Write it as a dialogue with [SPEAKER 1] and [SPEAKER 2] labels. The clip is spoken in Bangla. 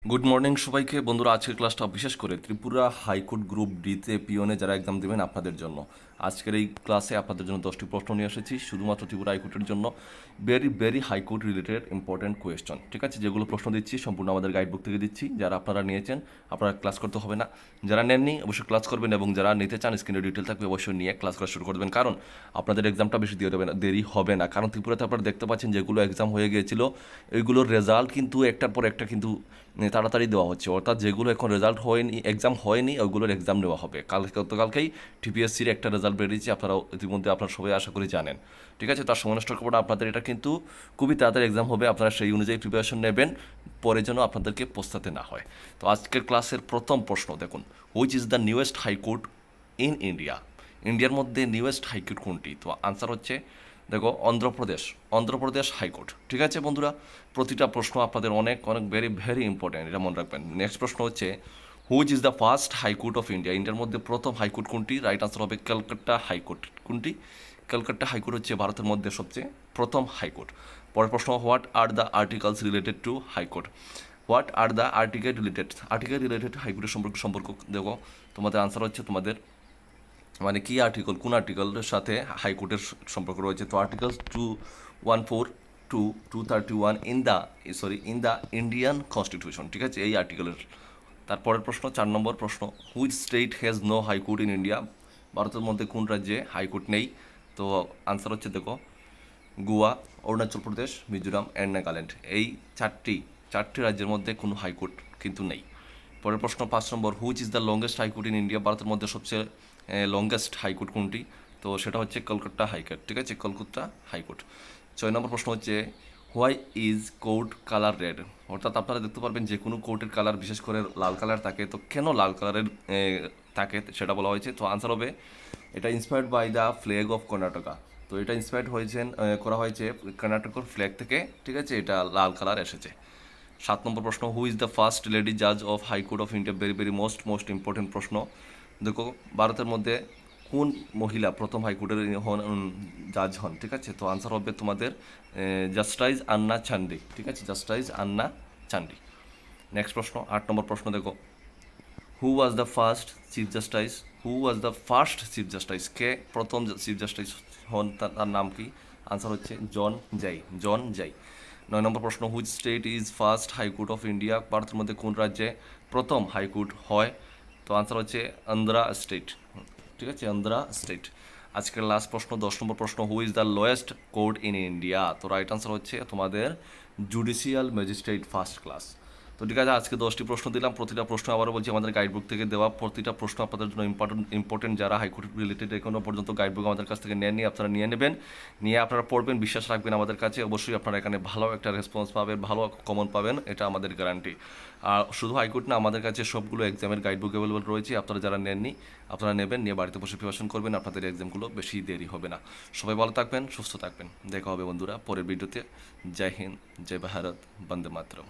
[SPEAKER 1] গুড মর্নিং সবাইকে বন্ধুরা। আজকের ক্লাসটা বিশেষ করে ত্রিপুরা হাইকোর্ট গ্রুপ ডিতে পিওনে যারা এক্সাম দেবেন আপনাদের জন্য। আজকের এই ক্লাসে আপনাদের জন্য 10টি প্রশ্ন নিয়ে এসেছি শুধুমাত্র ত্রিপুরা হাইকোর্টের জন্য। Very high court related important question, ঠিক আছে? যেগুলো প্রশ্ন দিচ্ছি সম্পূর্ণ আমাদের গাইডবুক থেকে দিচ্ছি। যারা আপনারা নিয়েছেন আপনারা ক্লাস করতে হবে না, যারা নেননি অবশ্যই ক্লাস করবেন, এবং যারা নিতে চান স্ক্রিনে ডিটেল থাকবে অবশ্যই নিয়ে ক্লাস করা শুরু করবেন, কারণ আপনাদের এক্সামটা বেশি দেরি হবে না। কারণ ত্রিপুরাতে আপনারা দেখতে পাচ্ছেন যেগুলো এক্সাম হয়ে গিয়েছিল ওইগুলোর রেজাল্ট কিন্তু একটার পর একটা কিন্তু তাড়াতাড়ি দেওয়া হচ্ছে, অর্থাৎ যেগুলো এখন রেজাল্ট হয়নি, এক্সাম হয়নি, ওইগুলোর এক্সাম নেওয়া হবে। গতকালকেই টিপিএসসির একটা রেজাল্ট বেরিয়েছে, আপনারা ইতিমধ্যে আপনারা সবাই আশা করি জানেন, ঠিক আছে? তার সময় নষ্ট করবো না, আপনাদের এটা কিন্তু খুবই তাড়াতাড়ি এক্সাম হবে, আপনারা সেই অনুযায়ী প্রিপারেশন নেবেন পরে যেন আপনাদেরকে পস্তাতে না হয়। তো আজকের ক্লাসের প্রথম প্রশ্ন দেখুন, which is the newest high court in India? ইন্ডিয়ার মধ্যে নিউয়েস্ট হাইকোর্ট কোনটি? তো আনসার হচ্ছে দেখো অন্ধ্রপ্রদেশ হাইকোর্ট, ঠিক আছে বন্ধুরা? প্রতিটা প্রশ্ন আপনাদের অনেক অনেক ভেরি ইম্পর্টেন্ট, এটা মনে রাখবেন। নেক্সট প্রশ্ন হচ্ছে which is the first high court of India? ইন্ডিয়ার মধ্যে প্রথম হাইকোর্ট কোনটি? রাইট আনসার হবে ক্যালকাটা হাইকোর্ট। কোনটি? ক্যালকাটা হাইকোর্ট হচ্ছে ভারতের মধ্যে সবচেয়ে প্রথম হাইকোর্ট। পরের প্রশ্ন, what are the articles related to high court? What are the article related হাইকোর্টের সম্পর্ক দেখো, তোমাদের আনসার হচ্ছে তোমাদের মানে কি আর্টিকেল, কোন আর্টিকেলের সাথে হাইকোর্টের সম্পর্ক রয়েছে? তো article 214 to 231 in the Indian constitution, ঠিক আছে? এই আর্টিকেলের। তারপরের প্রশ্ন 4 নম্বর প্রশ্ন, which state has no high court in India? ভারতের মধ্যে কোন রাজ্যে হাইকোর্ট নেই? তো আনসার হচ্ছে দেখো গোয়া, অরুণাচল প্রদেশ, মিজোরাম অ্যান্ড নাগাল্যান্ড। এই চারটি রাজ্যের মধ্যে কোনো হাইকোর্ট কিন্তু নেই। পরের প্রশ্ন 5 নম্বর, which is the longest high court in India? ভারতের মধ্যে সবচেয়ে লংগেস্ট হাইকোর্ট কোনটি? তো সেটা হচ্ছে কলকাতা হাইকোর্ট, ঠিক আছে? কলকাতা হাইকোর্ট। 6 নম্বর প্রশ্ন হচ্ছে why is court colour red? অর্থাৎ আপনারা দেখতে পারবেন যে কোনো কোর্টের কালার বিশেষ করে লাল কালার থাকে, তো কেন লাল কালারের থাকে সেটা বলা হয়েছে। তো আনসার হবে এটা inspired by the flag of Karnataka. তো এটা ইন্সপায়ার্ড করা হয়েছে কর্ণাটকের ফ্ল্যাগ থেকে, ঠিক আছে? এটা লাল কালার এসেছে। 7 নম্বর প্রশ্ন, who is the first lady জাজ of high court of India? Very most important প্রশ্ন। দেখো ভারতের মধ্যে কোন মহিলা প্রথম হাইকোর্টের জাজ হন, ঠিক আছে? তো আনসার হবে তোমাদের জাস্টিস আন্না চান্ডি, ঠিক আছে? জাস্টিস আন্না চান্ডি। নেক্সট প্রশ্ন 8 নম্বর প্রশ্ন দেখো, who was the first chief justice? কে প্রথম চিফ জাস্টিস হন, তার নাম কি? আনসার হচ্ছে জন জাই। 9 নম্বর প্রশ্ন, which state is first high court of India? ভারতের মধ্যে কোন রাজ্যে প্রথম হাইকোর্ট হয়? তো আনসার হচ্ছে আন্ধ্রা স্টেট, ঠিক আছে? আন্ধ্রা স্টেট। আজকের লাস্ট প্রশ্ন 10 নম্বর প্রশ্ন, who is the lowest court in India? তো রাইট আনসার হচ্ছে তোমাদের জুডিশিয়াল ম্যাজিস্ট্রেট ফার্স্ট ক্লাস। তো ঠিক আছে, আজকে 10টি প্রশ্ন দিলাম। প্রতিটা প্রশ্ন আবারও বলছি আমাদের গাইডবুক থেকে দেওয়া, প্রতিটা প্রশ্ন আপনাদের জন্য ইম্পর্টেন্ট। যারা হাইকোর্ট রিলেটেড এখনও পর্যন্ত গাইডবুক আমাদের কাছ থেকে নেননি, আপনারা নিয়ে নেবেন, নিয়ে আপনারা পড়বেন, বিশ্বাস রাখবেন আমাদের কাছে, অবশ্যই আপনারা এখানে ভালো একটা রেসপন্স পাবেন, ভালো কমন পাবেন, এটা আমাদের গ্যারান্টি। আর শুধু হাইকোর্ট না, আমাদের কাছে সবগুলো এক্সামের গাইডবুক অ্যাভেলেবল রয়েছে। আপনারা যারা নেননি আপনারা নেবেন, নিয়ে বাড়িতে বসে প্রিপারেশন করবেন, আপনাদের এক্সামগুলো বেশি দেরি হবে না। সবাই ভালো থাকবেন, সুস্থ থাকবেন, দেখা হবে বন্ধুরা পরের ভিডিওতে। জয় হিন্দ, জয় ভারত, বন্দে মাতরম।